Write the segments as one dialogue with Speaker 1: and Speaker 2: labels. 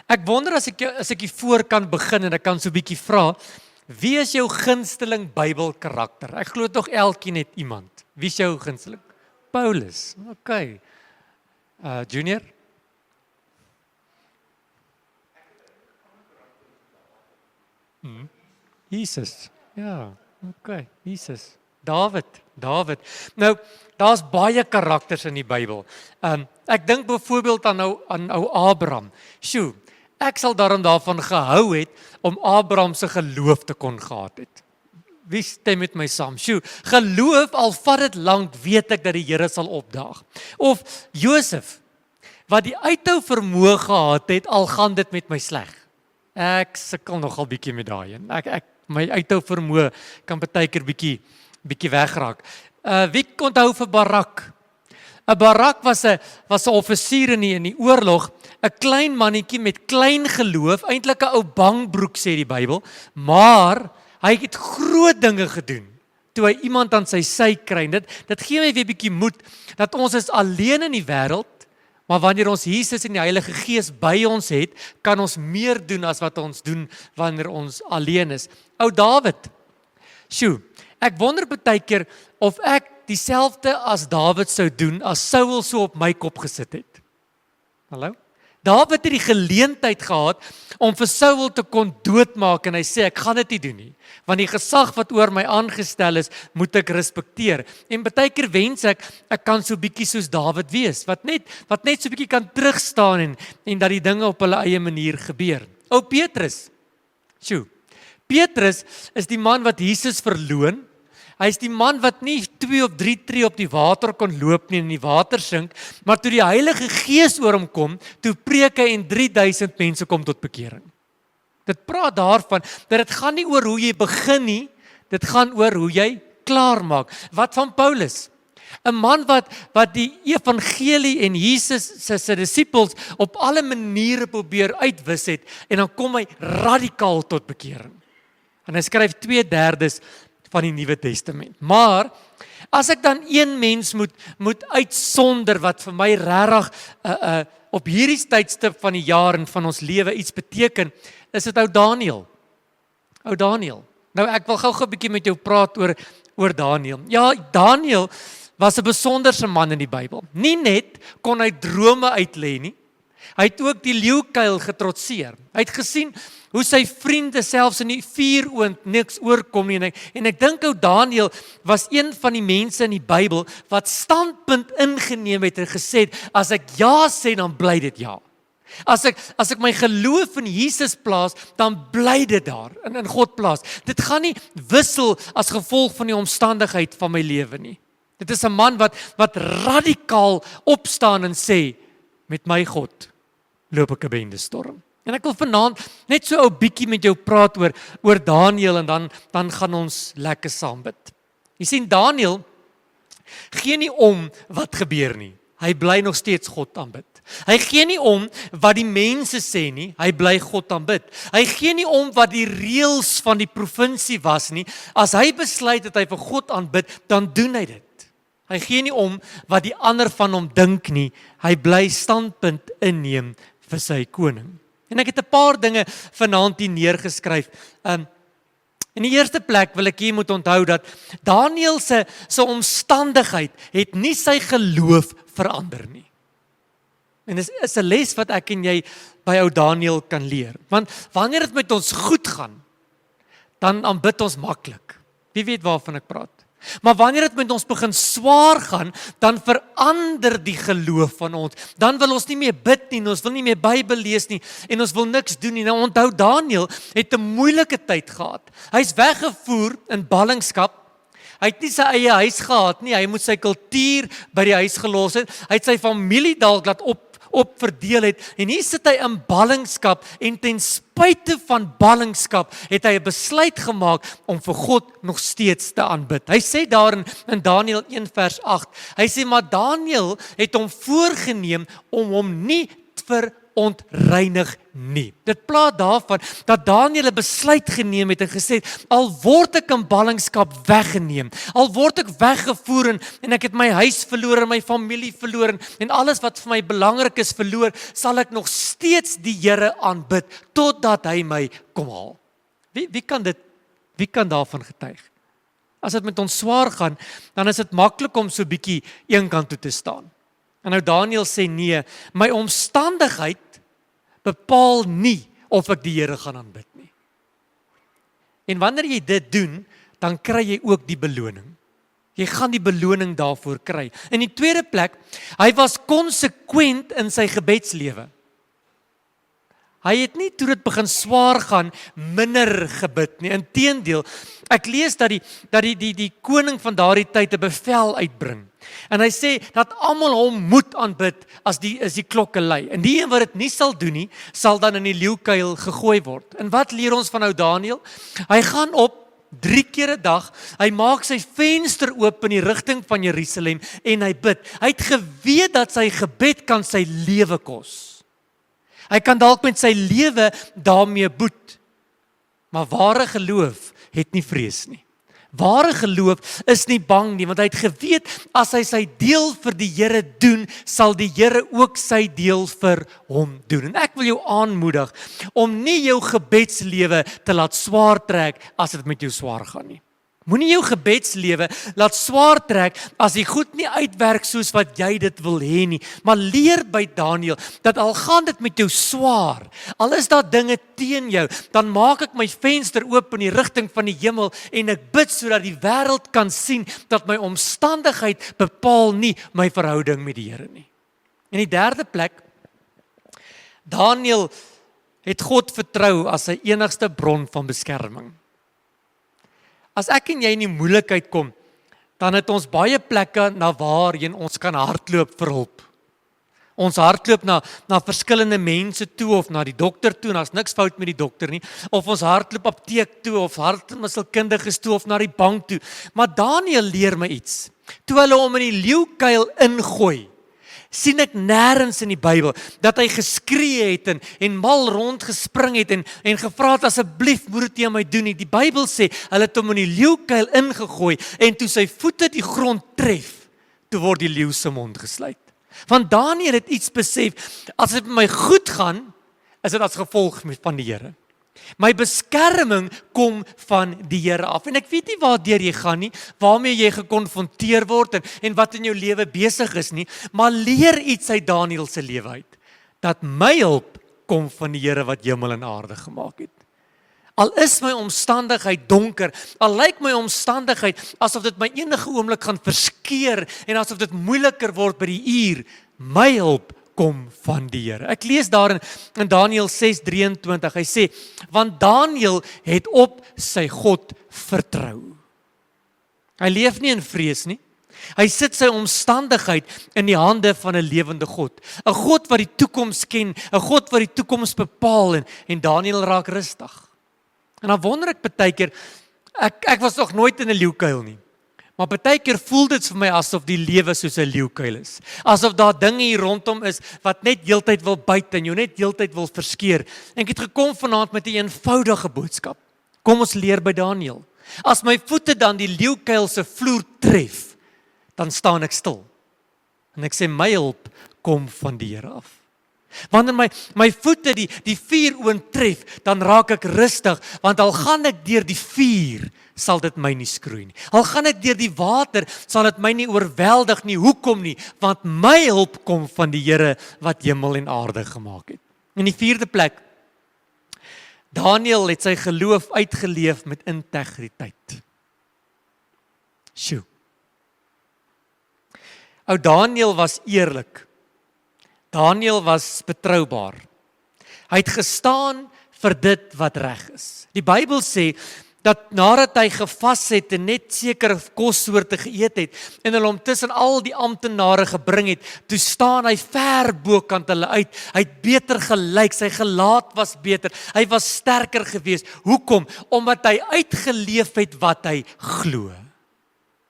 Speaker 1: Ek wonder as ek hier voor kan begin en ek kan so 'n bietjie vra, wie is jou gunsteling Bybelkarakter? Ek glo tog elkeen het iemand. Wie is jou gunsteling? Paulus. Okay. Junior? Jesus. Ja, okay. Jesus. David. Nou, daar's baie karakters in die Bybel. Ek dink byvoorbeeld aan ou Abraham. Sjoe, ek sal daarvan gehou het om Abraham se geloof te kon gehad het. Wie stem met my saam? Sjoe, geloof, al vat dit lank, weet ek dat die Here sal opdaag. Of Josef, wat die uithou vermoë gehad het, al gaan dit met my sleg. Ek sukkel nogal bietjie met daai een. My uithou vermoë kan partykeer bietjie wegraak. Wie onthou vir Barak? 'n Barak was 'n offisier in die oorlog, 'n klein mannetjie met klein geloof, eintlik 'n ou bangbroek sê die Bybel, maar hy het groot dinge gedoen toe hy iemand aan sy sy kry. Dit gee my weer bietjie moed dat ons is alleen in die wêreld, maar wanneer ons Jesus en die Heilige Gees by ons het, kan ons meer doen as wat ons doen wanneer ons alleen is. Ou Dawid. Sjoe, ek wonder baie keer of ek dieselfde as Dawid sou doen as Saul so op my kop gesit het. Hallo? Dawid het die geleentheid gehad om vir Saul te kon doodmaak en hy sê ek gaan dit nie doen nie, want die gesag wat oor my aangestel is, moet ek respekteer. En baie keer wens ek kan so bietjie soos Dawid wees, wat net so bietjie kan terugstaan en dat die dinge op hulle eie manier gebeur. Ou Petrus. Sjoe. Petrus is die man wat Jesus verloon. Hy is die man wat nie 2 of 3 tree op die water kon loop nie en in die water sink, maar toe die Heilige Gees oor hom kom, toe preek hy en 3000 mense kom tot bekering. Dit praat daarvan dat dit gaan nie oor hoe jy begin nie, dit gaan oor hoe jy klaar maak. Wat van Paulus? 'n man wat die evangelie en Jesus se disippels op alle maniere probeer uitwis het en dan kom hy radikaal tot bekering. En hy skryf 2/3 van die Nuwe Testament. Maar as ek dan een mens moet uitsonder wat vir my regtig op hierdie tydstip van die jaar en van ons lewe iets beteken, is dit ou Daniël. Ou Daniël. Nou ek wil gou 'n bietjie met jou praat oor Daniël. Ja, Daniël was 'n besonderse man in die Bybel. Nie net kon hy drome uitlê nie, hy het ook die leeukuil getrotseer. Hy het gesien hoe sy vriende selfs in die vuuroond niks oorkom nie. En ek dink ou Daniël was een van die mense in die Bybel wat standpunt ingeneem het en gesê het, as ek ja sê, dan bly dit ja. As ek my geloof in Jesus plaas, dan bly dit daar, in God plaas. Dit gaan nie wissel as gevolg van die omstandigheid van my lewe nie. Dit is 'n man wat radikaal opstaan en sê, met my God loop ek 'n bendestorm. En ek wil vanaand net so 'n bietjie met jou praat oor Daniël en dan gaan ons lekker saam bid. Jy sien, Daniël gee nie om wat gebeur nie. Hy bly nog steeds God aanbid. Hy gee nie om wat die mense sê nie, hy bly God aanbid. Hy gee nie om wat die reëls van die provinsie was nie. As hy besluit dat hy vir God aanbid, dan doen hy dit. Hy gee nie om wat die ander van hom dink nie. Hy bly standpunt inneem vir sy koning. En ek het 'n paar dinge vanaand hier neergeskryf. In die eerste plek wil ek hier moet onthou dat Daniël se omstandigheid het nie sy geloof verander nie. En dit is 'n les wat ek en jy by ou Daniël kan leer. Want wanneer dit met ons goed gaan, dan aanbid ons maklik. Wie weet waarvan ek praat? Maar wanneer dit met ons begin swaar gaan, dan verander die geloof van ons. Dan wil ons nie meer bid nie, ons wil nie meer Bybel lees nie, en ons wil niks doen nie. Nou onthou, Daniël het 'n moeilike tyd gehad. Hy's weggevoer in ballingskap. Hy het nie sy eie huis gehad nie, hy moet sy kultuur by die huis gelos het. Hy het sy familie dalk laat opverdeel het, en hier sit hy in ballingskap, en ten spyte van ballingskap het hy 'n besluit gemaak om vir God nog steeds te aanbid. Hy sê daar in Daniël 1:8, hy sê, maar Daniël het hom voorgenem om hom nie vir ontreinig nie. Dit praat daarvan dat Daniël 'n besluit geneem het en gesê het, al word ek in ballingskap weggeneem, al word ek weggevoer en ek het my huis verloor en my familie verloor en alles wat vir my belangrik is verloor, sal ek nog steeds die Here aanbid totdat hy my kom haal. Wie kan daarvan getuig? As dit met ons swaar gaan, dan is dit maklik om so bietjie een kant toe te staan. En nou Daniël sê nee, my omstandigheid bepaal nie of ek die Here gaan aanbid nie. En wanneer jy dit doen, dan kry jy ook die beloning. Jy gaan die beloning daarvoor kry. In die tweede plek, hy was konsekwent in sy gebedslewe. Hy het nie toe dit begin swaar gaan minder gebid nie. Inteendeel, ek lees dat die koning van daardie tyd 'n bevel uitbring. En hy sê dat almal hom moet aanbid as die klokke lui. En die een wat dit nie sal doen nie, sal dan in die leeukuil gegooi word. En wat leer ons van ou Daniël? Hy gaan op 3 keer 'n dag, hy maak sy venster oop in die rigting van Jerusalem en hy bid. Hy het geweet dat sy gebed kan sy lewe kos. Hy kan dalk met sy lewe daarmee boet. Maar ware geloof het nie vrees nie. Ware geloof is nie bang nie, want hy het geweet as hy sy deel vir die Here doen, sal die Here ook sy deel vir hom doen. En ek wil jou aanmoedig om nie jou gebedslewe te laat swaar trek as dit met jou swaar gaan nie. Moenie jou gebedslewe laat swaar trek as die goed nie uitwerk soos wat jy dit wil hê nie. Maar leer by Daniël dat al gaan dit met jou swaar, al is daar dinge teen jou, dan maak ek my venster oop in die rigting van die hemel en ek bid sodat die wêreld kan sien dat my omstandigheid bepaal nie my verhouding met die Here nie. In die derde plek, Daniël het God vertrou as sy enigste bron van beskerming. As ek en jy in die moeilikheid kom, dan het ons baie plekke na waarheen ons kan hardloop vir hulp. Ons hardloop na verskillende mense toe of na die dokter toe, en daar's niks fout met die dokter nie, of ons hardloop apteek toe of hartmisselkundiges toe of na die bank toe. Maar Daniël leer my iets. Toe hulle hom in die leeukuil ingooi, sien ek nêrens in die Bybel dat hy geskree het en mal rond gespring het en gevra het asseblief moet dit nie aan my doen nie. Die Bybel sê hulle het hom in die leeukuil ingegooi en toe sy voete die grond tref, toe word die leeu se mond gesluit. Want Daniël het iets besef, as dit met my goed gaan, is dit as gevolg van die Here. My beskerming kom van die Here af. En ek weet nie waardeur jy gaan nie, waarmee jy gekonfronteer word en wat in jou lewe besig is nie, maar leer iets uit Daniël se lewe uit. Dat my hulp kom van die Here wat hemel en aarde gemaak het. Al is my omstandigheid donker, al lyk my omstandigheid asof dit my enige oomblik gaan verskeer en asof dit moeiliker word by die uur, my hulp kom van die Here. Ek lees daar in Daniël 6:23, hy sê, want Daniël het op sy God vertrou. Hy leef nie in vrees nie. Hy sit sy omstandigheid in die hande van 'n lewende God. 'n God wat die toekoms ken, 'n God wat die toekoms bepaal en Daniël raak rustig. En dan wonder ek baie keer, ek was nog nooit in 'n leeukuil nie. Maar baie keer voel dit vir my asof die lewe soos 'n leeukuil is. Asof daar dinge hier rondom is wat net heeltyd wil byt en jou net heeltyd wil verskeer. En ek het gekom vanaand met 'n eenvoudige boodskap. Kom ons leer by Daniël. As my voete dan die leeukuil se vloer tref, dan staan ek stil. En ek sê my hulp kom van die Here af. Wanneer my voete die vuuroond tref, dan raak ek rustig, want al gaan ek deur die vuur, sal dit my nie skroei nie. Al gaan ek deur die water, sal dit my nie oorweldig nie. Hoekom nie? Want my hulp kom van die Here wat hemel en aarde gemaak het. In die vierde plek, Daniël het sy geloof uitgeleef met integriteit. Sjoe. Ou Daniël was eerlik. Daniël was betroubaar. Hy het gestaan vir dit wat reg is. Die Bybel sê dat nadat hy gevas het en net sekere kossoorte geëet het en hulle hom tussen al die amptenare gebring het, toe staan hy ver bokant hulle uit. Hy het beter gelyk, sy gelaat was beter, hy was sterker geweest. Hoekom? Omdat hy uitgeleef het wat hy glo.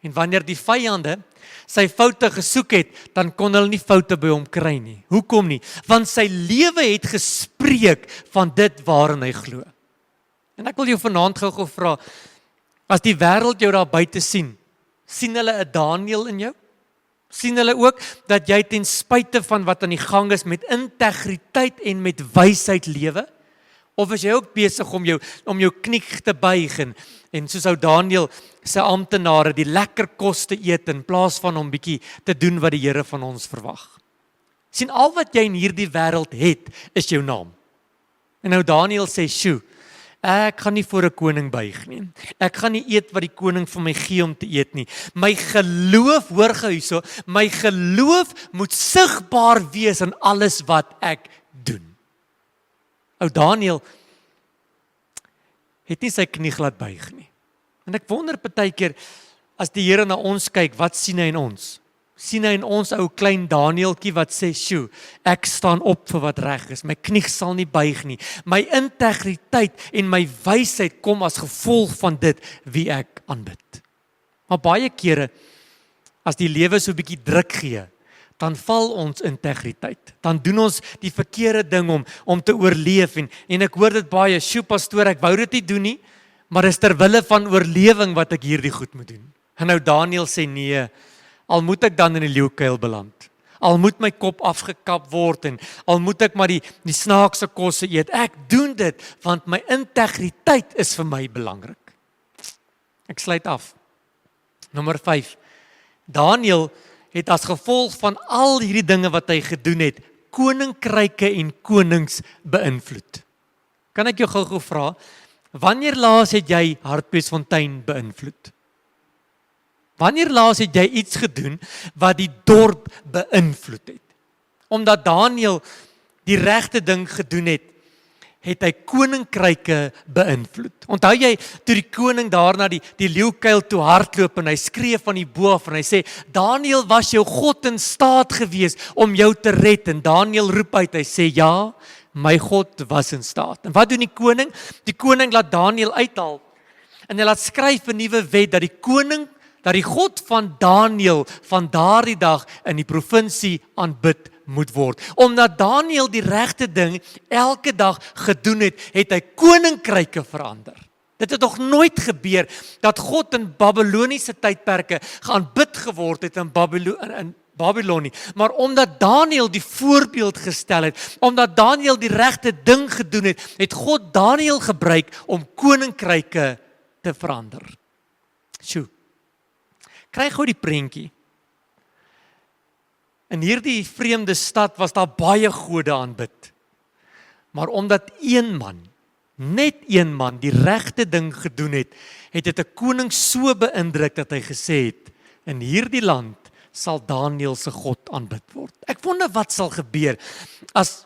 Speaker 1: En wanneer die vyande sy foute gesoek het, dan kon hulle nie foute by hom kry nie. Hoekom nie? Want sy lewe het gespreek van dit waarin hy glo. En ek wil jou vanaand gou vra, as die wêreld jou daar buite sien hulle 'n Daniël in jou? Sien hulle ook dat jy ten spyte van wat aan die gang is met integriteit en met wysheid lewe? Of is jy ook besig om jou knie te buig en soos ou Daniël se amptenare die lekker kos te eet in plaas van om bietjie te doen wat die Here van ons verwag? Sien, al wat jy in hierdie wêreld het, is jou naam. En nou Daniël sê, "Sjoe, ek gaan nie voor 'n koning buig nie. Ek gaan nie eet wat die koning vir my gee om te eet nie. My geloof, hoor gou hierso, my geloof moet sigbaar wees in alles wat ek doen." Ou Daniël het nie sy knie laat buig nie. En ek wonder partykeer, as die Here na ons kyk, wat sien hy in ons? Sien hy in ons ou klein Danieltjie wat sê, "Sjoe, ek staan op vir wat reg is. My knie sal nie buig nie. My integriteit en my wysheid kom as gevolg van dit wie ek aanbid." Maar baie kere, as die lewe so 'n bietjie druk gee, dan val ons integriteit. Dan doen ons die verkeerde ding om te oorleef en ek hoor dit baie, "Sjoe pastoor, ek wou dit nie doen nie, maar dis ter wille van oorlewing wat ek hierdie goed moet doen." En nou Daniël sê, "Nee, al moet ek dan in die leeukuil beland, al moet my kop afgekap word en al moet ek maar die snaakse kosse eet, ek doen dit want my integriteit is vir my belangrik." Ek sluit af. Nommer 5. Daniël het as gevolg van al hierdie dinge wat hy gedoen het, koninkryke en konings beïnvloed. Kan ek jou gou vra, wanneer laas het jy Hartbeesfontein beïnvloed? Wanneer laas het jy iets gedoen wat die dorp beïnvloed het? Omdat Daniël die regte ding gedoen het, het hy koninkryke beïnvloed. Onthou jy, toe die koning daar na die leeukuil toe hardloop en hy skree van die bo af en hy sê, "Daniël, was jou God in staat gewees om jou te red?" En Daniël roep uit, hy sê, "Ja, my God was in staat." En wat doen die koning? Die koning laat Daniël uithaal en hy laat skryf 'n nuwe wet dat die God van Daniël van daardie dag in die provinsie aanbid moet word. Omdat Daniël die regte ding elke dag gedoen het, het hy koninkryke verander. Dit het nog nooit gebeur dat God in Babyloniese tydperke geaanbid geword het in Babylon nie. Maar omdat Daniël die voorbeeld gestel het, omdat Daniël die regte ding gedoen het, het God Daniël gebruik om koninkryke te verander. Sjoe. Kry gou die prentjie. In hierdie vreemde stad was daar baie gode aanbid. Maar omdat net een man die regte ding gedoen het, het dit 'n koning so beïndruk dat hy gesê het, in hierdie land sal Daniël se God aanbid word. Ek wonder wat sal gebeur as,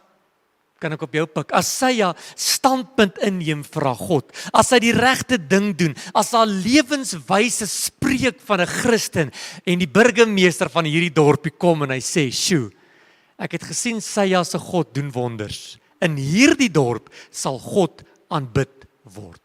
Speaker 1: kan ek op jou pik, as sy standpunt inneem vir haar God, as sy die regte ding doen, as haar lewenswyse spreek van 'n Christen en die burgemeester van hierdie dorpie kom en hy sê, "Sjoe, ek het gesien sy se God doen wonders. In hierdie dorp sal God aanbid word."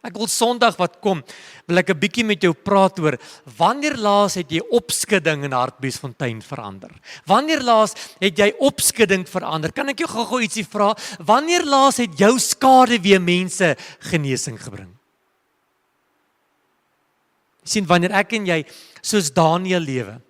Speaker 1: Ek wil Sondag wat kom, wil ek 'n bietjie met jou praat oor, wanneer laas het jy opskudding in Hartbeesfontein verander? Wanneer laas het jy opskudding verander? Kan ek jou gou ietsie vra? Wanneer laas het jou skaduwee mense genesing gebring? Sien, wanneer ek en jy soos Daniël lewe,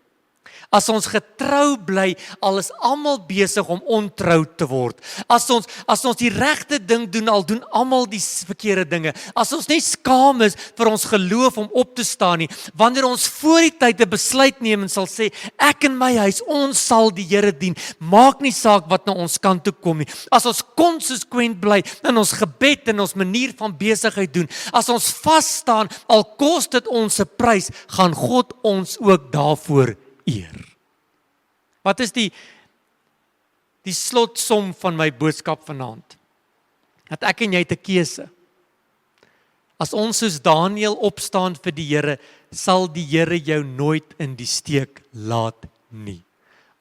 Speaker 1: as ons getrou bly, al is almal besig om ontrou te word. As ons die regte ding doen, al doen almal die verkeerde dinge. As ons nie skaam is vir ons geloof om op te staan nie. Wanneer ons voor die tyd 'n besluit neem en sal sê, ek en my huis, ons sal die Here dien. Maak nie saak wat na ons kant toe kom nie. As ons konsekwent bly in ons gebed en ons manier van besigheid doen. As ons vas staan, al kos dit ons 'n prys, gaan God ons ook daarvoor eer. Wat is die slotsom van my boodskap vanaand? Dat ek en jy 'n keuse. As ons soos Daniël opstaan vir die Here, sal die Here jou nooit in die steek laat nie.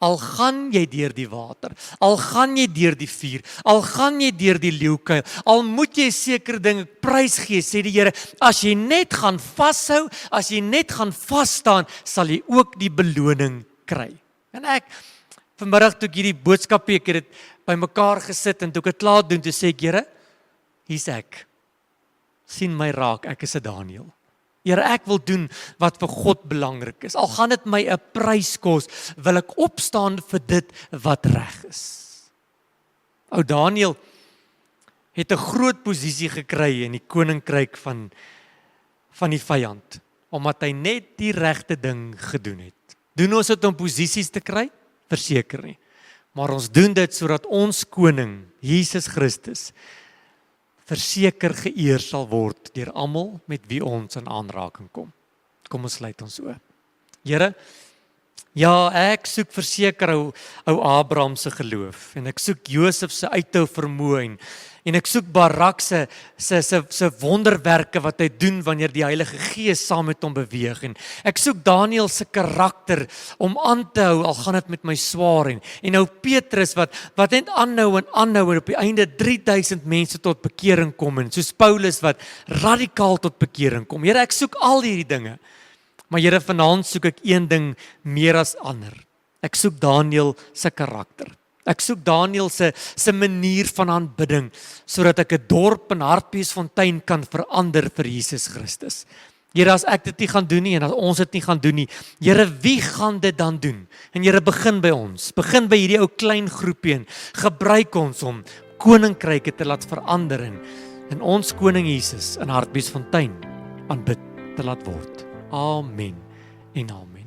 Speaker 1: Al gaan jy deur die water, al gaan jy deur die vuur, al gaan jy deur die leeukuil, al moet jy sekere dinge prys gee, sê die Here, as jy net gaan vashou, as jy net gaan vas staan, sal jy ook die beloning kry. En ek, vanmiddag toe ek hierdie boodskap ek het dit bymekaar gesit en toe ek dit klaar doen, toe sê ek, Here, hier's ek. Sien my raak, ek is 'n Daniël. Here, ek wil doen wat vir God belangrik is. Al gaan dit my 'n prys kos, wil ek opstaan vir dit wat reg is. Ou Daniël het 'n groot posisie gekry in die koninkryk van die vyand, omdat hy net die regte ding gedoen het. Doen ons dit om posisies te kry? Verseker nie. Maar ons doen dit sodat ons koning, Jesus Christus, verseker geëer sal word deur almal met wie ons in aanraking kom. Kom ons sluit ons oë. Here, ja, ek soek verseker ou Abraham se geloof en ek soek Josef se uithou vermoë en ek soek Barak se wonderwerke wat hy doen wanneer die Heilige Gees saam met hom beweeg en ek soek Daniël se karakter om aan te hou al gaan dit met my swaar en nou Petrus wat net aanhou en op die einde 3000 mense tot bekering kom en soos Paulus wat radikaal tot bekering kom. Here, ek soek al hierdie dinge. Maar Here, vanaand soek ek een ding meer as ander. Ek soek Daniël se karakter. Ek soek Daniël se manier van aanbidding, sodat ek 'n dorp in Hartbeesfontein kan verander vir Jesus Christus. Here, as ek dit nie gaan doen nie, en as ons dit nie gaan doen nie, Here, wie gaan dit dan doen? En Here, begin by ons, begin by hierdie ou klein groepie en gebruik ons om koninkryke te laat verander en ons koning Jesus in Hartbeesfontein aanbid te laat word. Amen en amen.